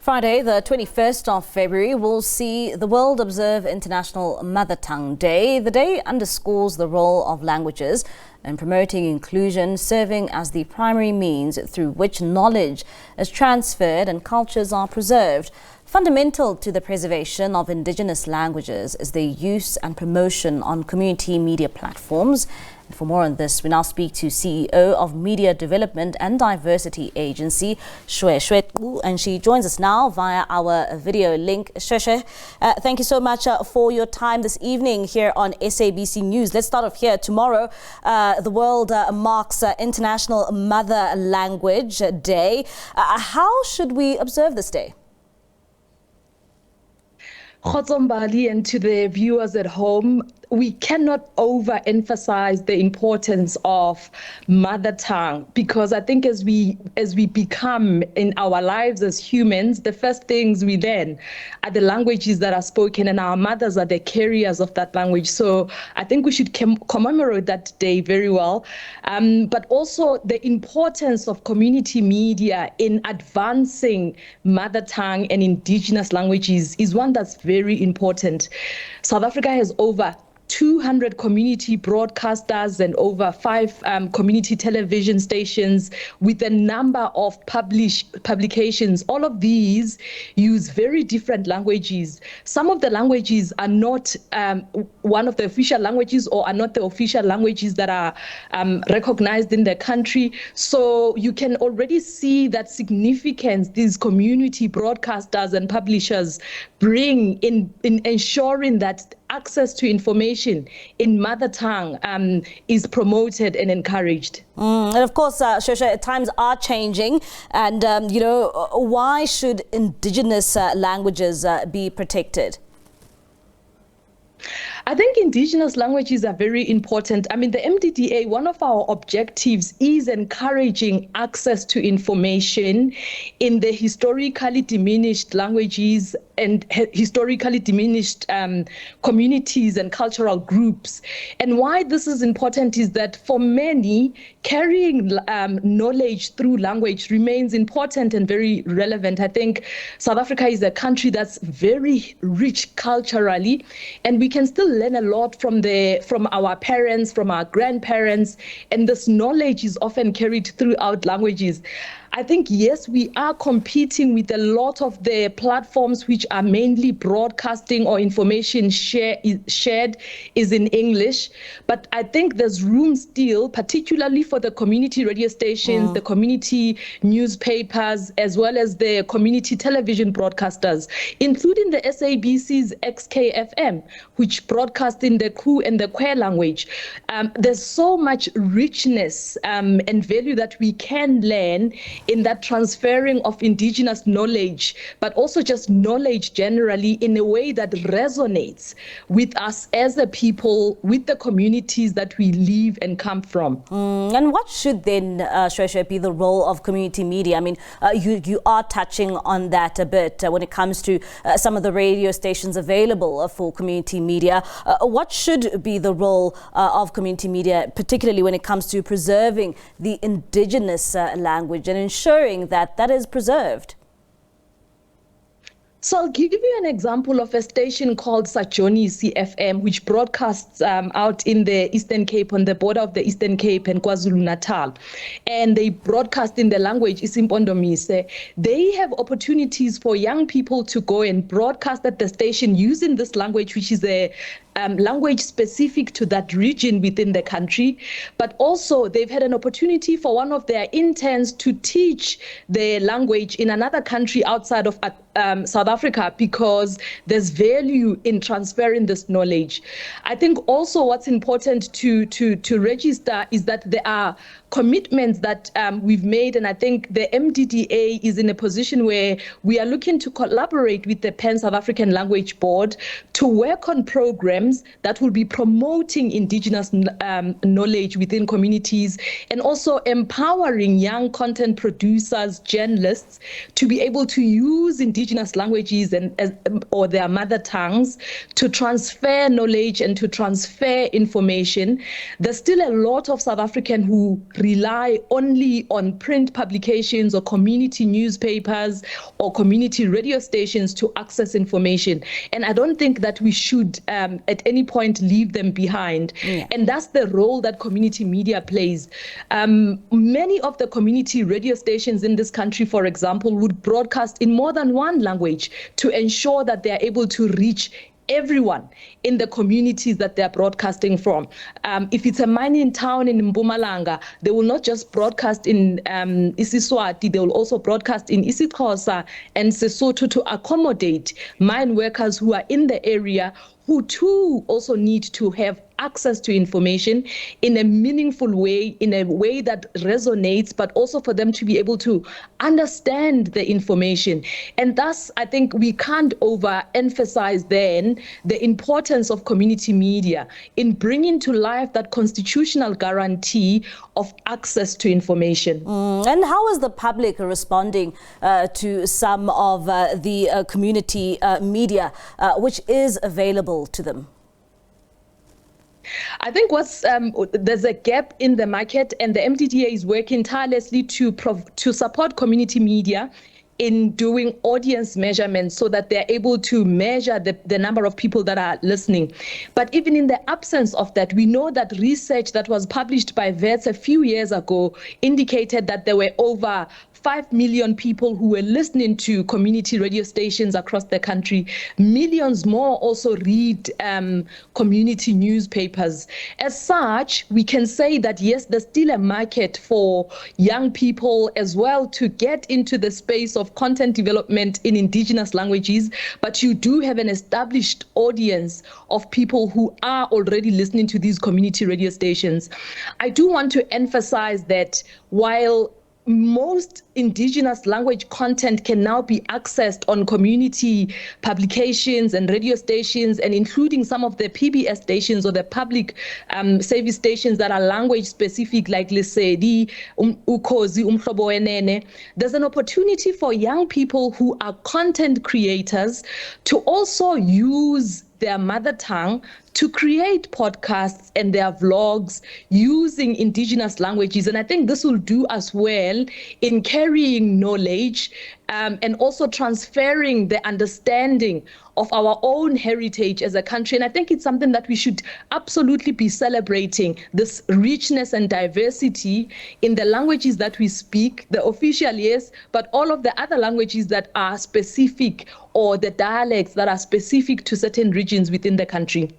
Friday, the 21st of February, will see the world observe International Mother Tongue Day. The day underscores the role of languages in promoting inclusion, serving as the primary means through which knowledge is transferred and cultures are preserved. Fundamental to the preservation of indigenous languages is their use and promotion on community media platforms. And for more on this, we now speak to CEO of Media Development and Diversity Agency, Shoeshoe Qhu, and she joins us now via our video link. Shoeshoe, thank you so much for your time this evening here on SABC News. Let's start off here. Tomorrow, the world marks International Mother Language Day. How should we observe this day? Khotsong and to the viewers at home, we cannot overemphasize the importance of mother tongue, because I think as we become in our lives as humans, the first things we learn are the languages that are spoken, and our mothers are the carriers of that language. So I think we should commemorate that day very well. But also the importance of community media in advancing mother tongue and indigenous languages is one that's very important. South Africa has over 200 community broadcasters and over 5 community television stations with a number of publications. All of these use very different languages. Some of the languages are not one of the official languages or are not the official languages that are recognized in the country. So you can already see that significance these community broadcasters and publishers bring in ensuring that access to information in mother tongue is promoted and encouraged. And of course, Shoeshoe, times are changing, and why should indigenous languages be protected? I think indigenous languages are very important. I mean, the MDDA, one of our objectives is encouraging access to information in the historically diminished languages and historically diminished communities and cultural groups. And why this is important is that for many, carrying knowledge through language remains important and very relevant. I think South Africa is a country that's very rich culturally, and we can still learn a lot from our parents, from our grandparents, and this knowledge is often carried throughout languages. I think, yes, we are competing with a lot of the platforms which are mainly broadcasting or information shared is in English. But I think there's room still, particularly for the community radio stations, the community newspapers, as well as the community television broadcasters, including the SABC's XKFM, which broadcast in the Qhu and the Khwe language. There's so much richness and value that we can learn in that transferring of indigenous knowledge, but also just knowledge generally in a way that resonates with us as a people, with the communities that we live and come from. And what should then, Shoeshoe, be the role of community media? I mean, you are touching on that a bit when it comes to some of the radio stations available for community media. What should be the role of community media, particularly when it comes to preserving the indigenous language and ensuring that that is preserved? So I'll give you an example of a station called Sajoni CFM, which broadcasts out in the Eastern Cape, on the border of the Eastern Cape and KwaZulu-Natal. And they broadcast in the language isiMpondomise. They have opportunities for young people to go and broadcast at the station using this language, which is a language specific to that region within the country. But also they've had an opportunity for one of their interns to teach the language in another country outside of South Africa, because there's value in transferring this knowledge. I think also what's important to register is that there are commitments that we've made, and I think the MDDA is in a position where we are looking to collaborate with the Pan South African Language Board to work on programs that will be promoting indigenous knowledge within communities, and also empowering young content producers, journalists, to be able to use indigenous languages or their mother tongues to transfer knowledge and to transfer information. There's still a lot of South Africans who rely only on print publications or community newspapers or community radio stations to access information. And I don't think that we should at any point leave them behind. Yeah. And that's the role that community media plays. Many of the community radio stations in this country, for example, would broadcast in more than one language to ensure that they are able to reach everyone in the communities that they're broadcasting from. If it's a mining town in Mpumalanga, they will not just broadcast in isiSwati, they will also broadcast in isiXhosa and Sesotho to accommodate mine workers who are in the area, who too also need to have access to information in a meaningful way, in a way that resonates, but also for them to be able to understand the information. And thus, I think we can't overemphasize then the importance of community media in bringing to life that constitutional guarantee of access to information. And how is the public responding to some of the community media which is available to them? I think there's a gap in the market, and the MDDA is working tirelessly to support community media in doing audience measurements so that they're able to measure the number of people that are listening. But even in the absence of that, we know that research that was published by VETS a few years ago indicated that there were over 5 million people who were listening to community radio stations across the country. Millions more also read community newspapers. As such, we can say that yes, there's still a market for young people as well to get into the space of content development in indigenous languages, but you do have an established audience of people who are already listening to these community radio stations. I do want to emphasize that while most indigenous language content can now be accessed on community publications and radio stations, and including some of the PBS stations or the public service stations that are language specific, like Lesedi, Ukhozi, Umhlobo Wenene. There's an opportunity for young people who are content creators to also use their mother tongue to create podcasts and their vlogs using indigenous languages. And I think this will do us well in carrying knowledge and also transferring the understanding of our own heritage as a country. And I think it's something that we should absolutely be celebrating, this richness and diversity in the languages that we speak, the official, yes, but all of the other languages that are specific, or the dialects that are specific to certain regions within the country.